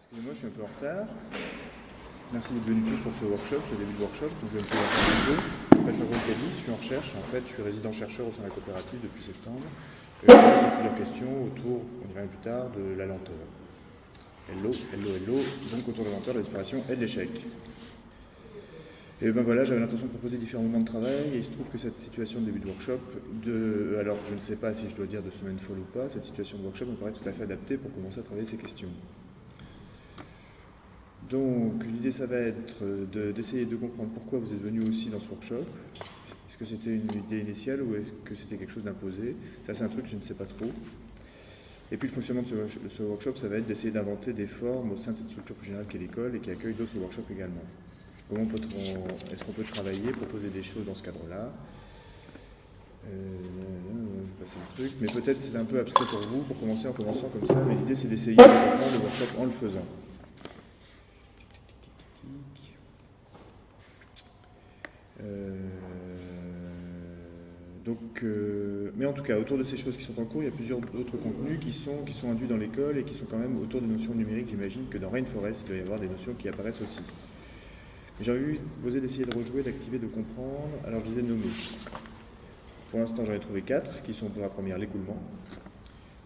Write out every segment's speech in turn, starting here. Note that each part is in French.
Excusez-moi, je suis un peu en retard. Merci d'être venus tous pour ce workshop, le début de workshop. Donc, je vais me présenter un peu. Je m'appelle Fabrice Galis, je suis en recherche. En fait, je suis résident-chercheur au sein de la coopérative depuis septembre. Et je vais poser plusieurs questions autour, on y reviendra plus tard, de la lenteur. Hello, hello, hello. Donc, autour de la lenteur, de l'inspiration et de l'échec. Et ben voilà, j'avais l'intention de proposer différents moments de travail, et il se trouve que cette situation de début de workshop, alors je ne sais pas si je dois dire de semaine folle ou pas, cette situation de workshop me paraît tout à fait adaptée pour commencer à travailler ces questions. Donc l'idée ça va être d'essayer de comprendre pourquoi vous êtes venus aussi dans ce workshop. Est-ce que c'était une idée initiale ou est-ce que c'était quelque chose d'imposé? Ça c'est un truc que je ne sais pas trop. Et puis le fonctionnement de ce workshop, ça va être d'essayer d'inventer des formes au sein de cette structure plus générale qu'est l'école et qui accueille d'autres workshops également. Comment est-ce qu'on peut travailler, proposer des choses dans ce cadre-là? Je vais passer le truc, mais peut-être c'est un peu abstrait pour vous, pour commencer en commençant comme ça, mais l'idée c'est d'essayer de comprendre le workshop en le faisant. Mais en tout cas, autour de ces choses qui sont en cours, il y a plusieurs autres contenus qui sont induits dans l'école et qui sont quand même autour des notions numériques. J'imagine que dans Rainforest, il doit y avoir des notions qui apparaissent aussi. J'aurais eu posé d'essayer de rejouer, d'activer, de comprendre. Alors je les ai nommés. Pour l'instant, j'en ai trouvé 4 qui sont pour la première l'écoulement.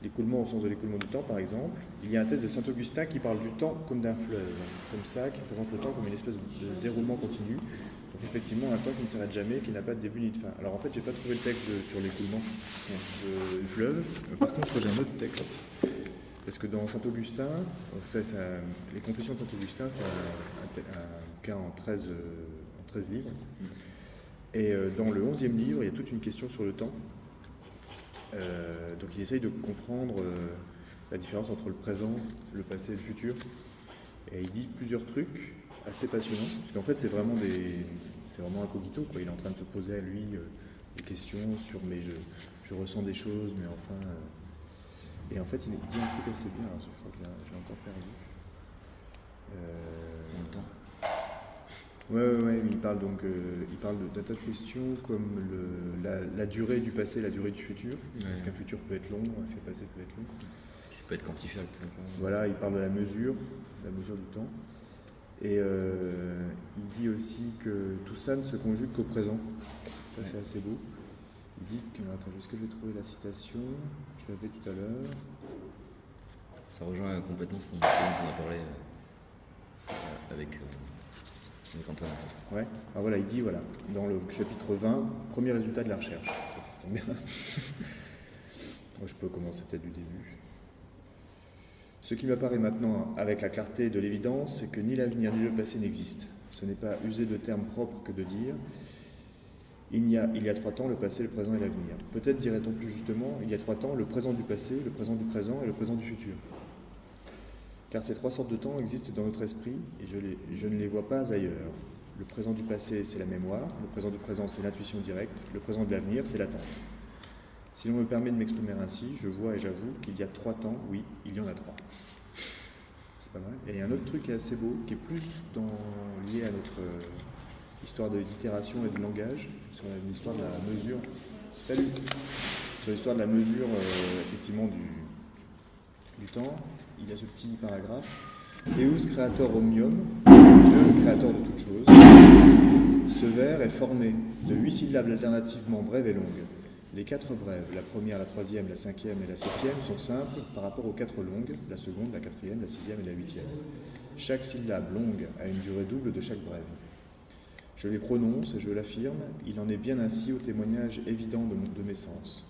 L'écoulement au sens de l'écoulement du temps, par exemple. Il y a un texte de Saint-Augustin qui parle du temps comme d'un fleuve, comme ça, qui présente le temps comme une espèce de déroulement continu. Donc effectivement, un temps qui ne s'arrête jamais, qui n'a pas de début ni de fin. Alors en fait, j'ai pas trouvé le texte sur l'écoulement du fleuve. Par contre, j'ai un autre texte. Parce que dans Saint-Augustin, les Confessions de Saint-Augustin, c'est un bouquin en 13 livres. Et dans le 11e livre, il y a toute une question sur le temps. Donc il essaye de comprendre la différence entre le présent, le passé et le futur. Et il dit plusieurs trucs assez passionnants, parce qu'en fait c'est vraiment un cogito, quoi. Il est en train de se poser à lui des questions sur mais je ressens des choses, mais enfin... Et en fait il dit un truc assez bien, je crois que j'ai encore perdu. En temps. Ouais, il parle d'un tas de questions comme la durée du passé, la durée du futur. Ouais. Est-ce qu'un futur peut être long? Est-ce qu'un passé peut être long? Est-ce qu'il peut être quantifiable, tout simplement? Voilà, il parle de la mesure du temps. Et il dit aussi que tout ça ne se conjugue qu'au présent. Ça, ouais. C'est assez beau. Il dit que... Attends, est-ce que je vais trouver la citation? Je l'avais tout à l'heure. Ça rejoint complètement ce qu'on a parlé avec Antoine. En fait. Ouais. Alors voilà, il dit, dans le chapitre 20, premier résultat de la recherche. Ça tombe bien. Je peux commencer peut-être du début. Ce qui m'apparaît maintenant avec la clarté de l'évidence, c'est que ni l'avenir ni le passé n'existent. Ce n'est pas user de termes propres que de dire il y a 3 temps, le passé, le présent et l'avenir. Peut-être dirait-on plus justement, il y a 3 temps, le présent du passé, le présent du présent et le présent du futur. Car ces 3 sortes de temps existent dans notre esprit et je ne les vois pas ailleurs. Le présent du passé, c'est la mémoire, le présent du présent, c'est l'intuition directe, le présent de l'avenir, c'est l'attente. Si l'on me permet de m'exprimer ainsi, je vois et j'avoue qu'il y a 3 temps, oui, il y en a 3. C'est pas mal. Et il y a un autre truc qui est assez beau, qui est plus lié à notre histoire d'itération et de langage, sur l'histoire de la mesure. Salut! Sur l'histoire de la mesure, effectivement, du temps. Il y a ce petit paragraphe. Deus creator omnium, Dieu, créateur de toutes choses. Ce vers est formé de 8 syllabes alternativement brèves et longues. Les 4 brèves, la première, la troisième, la cinquième et la septième, sont simples par rapport aux 4 longues, la seconde, la quatrième, la sixième et la huitième. Chaque syllabe longue a une durée double de chaque brève. Je les prononce et je l'affirme, il en est bien ainsi au témoignage évident de mes sens.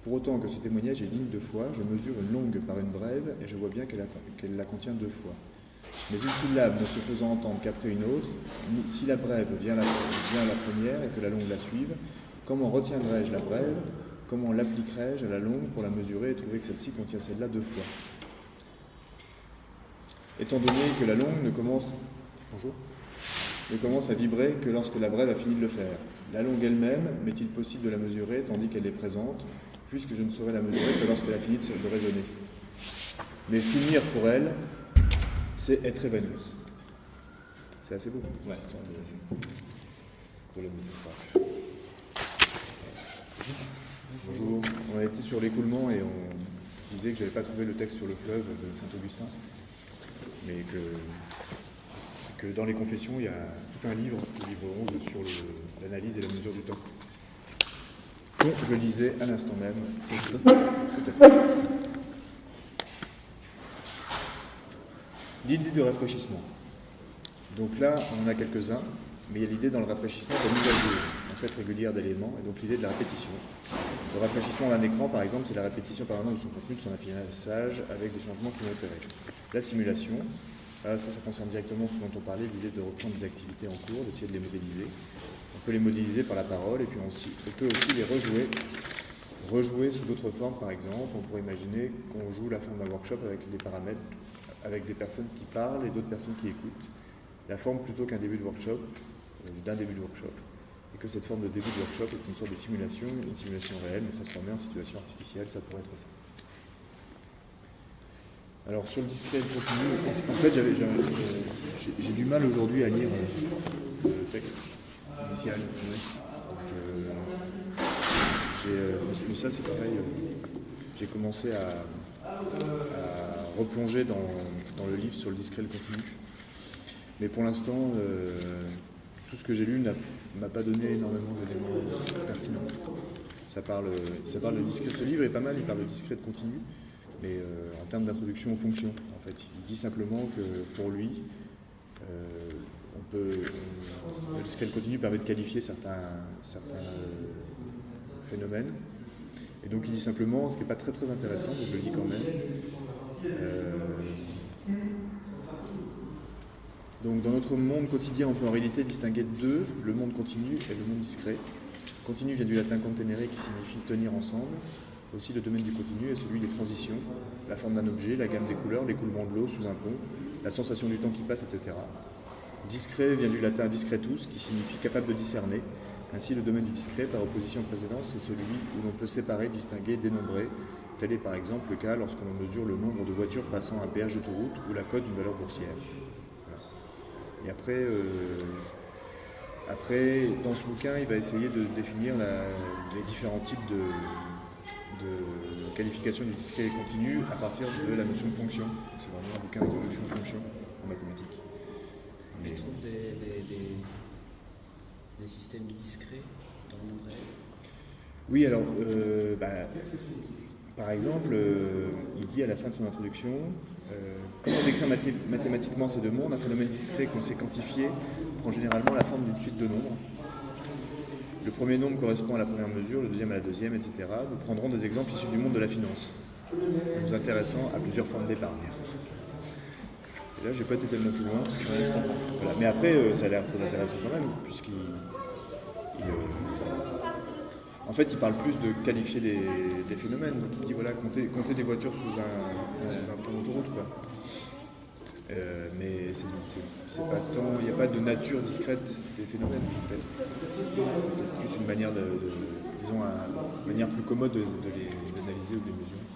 Pour autant que ce témoignage est digne de foi, je mesure une longue par une brève et je vois bien qu'elle la contient 2 fois. Mais une syllabe ne se faisant entendre qu'après une autre, si la brève vient la première et que la longue la suive, comment retiendrai-je la brève? Comment l'appliquerai-je à la longue pour la mesurer et trouver que celle-ci contient celle-là 2 fois? Étant donné que la longue ne commence à vibrer que lorsque la brève a fini de le faire. La longue elle-même, m'est-il possible de la mesurer tandis qu'elle est présente, puisque je ne saurais la mesurer que lorsqu'elle a fini de résonner? Mais finir pour elle, c'est être évanoui. C'est assez beau. Ouais. Pour la mesure. Bonjour. On a été sur l'écoulement et on disait que j'avais pas trouvé le texte sur le fleuve de Saint-Augustin. mais que dans les confessions, il y a tout un livre, le livre 11, sur l'analyse et la mesure du temps. Que je lisais à l'instant même. Tout à fait. L'idée de rafraîchissement. Donc là, on en a quelques-uns, mais il y a l'idée dans le rafraîchissement de la mise à jour, en fait, régulière d'éléments, et donc l'idée de la répétition. Le rafraîchissement d'un écran, par exemple, c'est la répétition permanente de son contenu, de son affinage, avec des changements qui vont opérer. La simulation, ça concerne directement ce dont on parlait, l'idée de reprendre des activités en cours, d'essayer de les modéliser. On peut les modéliser par la parole, et puis on peut aussi les rejouer sous d'autres formes, par exemple. On pourrait imaginer qu'on joue la forme d'un workshop avec des paramètres, avec des personnes qui parlent et d'autres personnes qui écoutent. La forme plutôt qu'un début de workshop, d'un début de workshop. Et que cette forme de début de workshop est une sorte de simulation, une simulation réelle, mais transformée en situation artificielle, ça pourrait être ça. Alors sur le display continu, en fait j'ai du mal aujourd'hui à lire le texte initial. Mais ça c'est pareil, j'ai commencé à replonger dans le livre sur le discret continu. Mais pour l'instant, tout ce que j'ai lu m'a pas donné énormément d'éléments pertinents. Ça parle de discret. Ce livre est pas mal, il parle de discret continu, mais en termes d'introduction aux fonctions, en fait. Il dit simplement que pour lui, le discret continu permet de qualifier certains phénomènes. Et donc il dit simplement, ce qui n'est pas très très intéressant, mais je le lis quand même. Donc dans notre monde quotidien, on peut en réalité distinguer deux, le monde continu et le monde discret. Continu vient du latin contenere qui signifie tenir ensemble. Aussi le domaine du continu est celui des transitions, la forme d'un objet, la gamme des couleurs, l'écoulement de l'eau sous un pont, la sensation du temps qui passe, etc. Discret vient du latin discretus qui signifie capable de discerner. Ainsi le domaine du discret par opposition au précédent, c'est celui où l'on peut séparer, distinguer, dénombrer. Tel est par exemple le cas lorsque l'on mesure le nombre de voitures passant un péage d'autoroute ou la cote d'une valeur boursière. Et après, dans ce bouquin, il va essayer de définir les différents types de qualification du discret continu à partir de la notion de fonction. C'est vraiment un bouquin avec la notion de fonction en mathématiques. Mais tu trouves des systèmes discrets dans le monde réel? Oui, alors, par exemple, il dit à la fin de son introduction comment décrire mathématiquement ces deux mondes. Un phénomène discret qu'on sait quantifier prend généralement la forme d'une suite de nombres. Le premier nombre correspond à la première mesure, le deuxième à la deuxième, etc. Nous prendrons des exemples issus du monde de la finance, en nous intéressant à plusieurs formes d'épargne. Et là, j'ai pas été tellement plus loin. Voilà. Mais après, ça a l'air très intéressant quand même, puisqu'il en fait, il parle plus de qualifier des phénomènes. Donc il dit voilà, compter des voitures sous un pont d'autoroute, quoi. Mais c'est pas tant, il n'y a pas de nature discrète des phénomènes, en fait. C'est plus une manière disons, une manière plus commode de les analyser ou de les mesurer.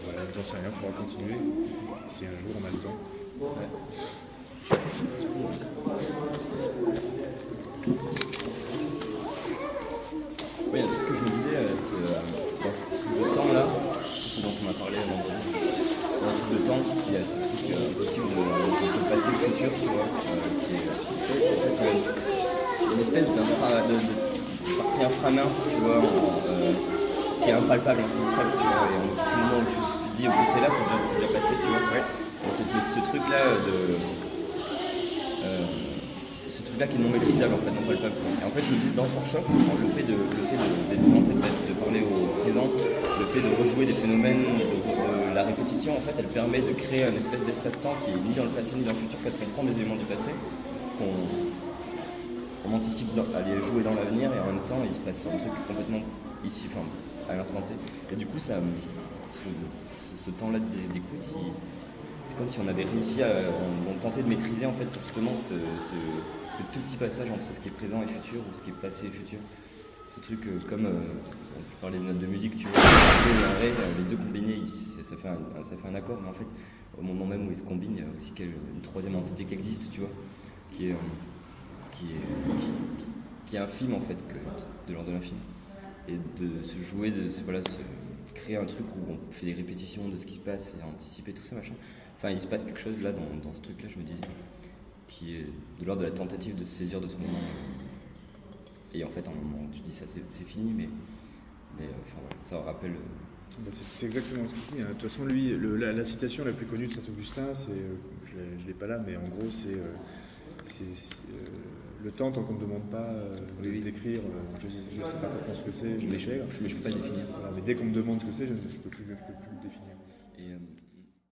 Voilà, j'en sais rien, il faudra continuer si un jour on a le temps. Ouais. Oui, un truc que je me disais, c'est dans ce truc de temps-là, ce dont on a parlé avant, dans ce truc de temps, il y a ce truc possible de passer le futur, tu vois, qui est en fait, une espèce de partie inframince, tu vois, qui est impalpable, insaisissable, tu vois, et tout le monde, tu te dis, ok, c'est là, c'est déjà passé, tu vois, ouais. Et c'est ce truc-là là qui est non maîtrisable en fait, non palpable. Et en fait je me dis dans ce workshop, le fait d'être tenté de parler au présent, le fait de rejouer des phénomènes, de la répétition, en fait elle permet de créer une espèce d'espace-temps qui est ni dans le passé ni dans le futur parce qu'on prend des éléments du passé, qu'on anticipe à les jouer dans l'avenir et en même temps il se passe un truc complètement ici, enfin à l'instant T. Et du coup ce temps-là d'écoute, c'est comme si on avait réussi on tentait de maîtriser en fait justement ce tout petit passage entre ce qui est présent et futur ou ce qui est passé et futur. Ce truc comme on peut parler de notes de musique, tu vois, les deux combinés, ça fait un accord, mais en fait au moment même où ils se combinent, il y a aussi une troisième entité qui existe, tu vois, qui est infime en fait de l'ordre de l'infime et de se jouer créer un truc où on fait des répétitions de ce qui se passe et anticiper tout ça, machin. Enfin, il se passe quelque chose là dans ce truc-là, je me disais, qui est de l'ordre de la tentative de se saisir de ce moment. Et en fait, à un moment, tu dis ça, c'est fini, mais enfin, voilà, ça rappelle. C'est exactement ce qu'il dit. Hein. De toute façon, lui, la citation la plus connue de Saint-Augustin, c'est, je ne l'ai pas là, mais en gros, c'est le temps, tant qu'on ne me demande pas de décrire, je ne sais pas ce que c'est, je Mais je peux pas le définir. Voilà, mais dès qu'on me demande ce que c'est, je ne peux plus le définir.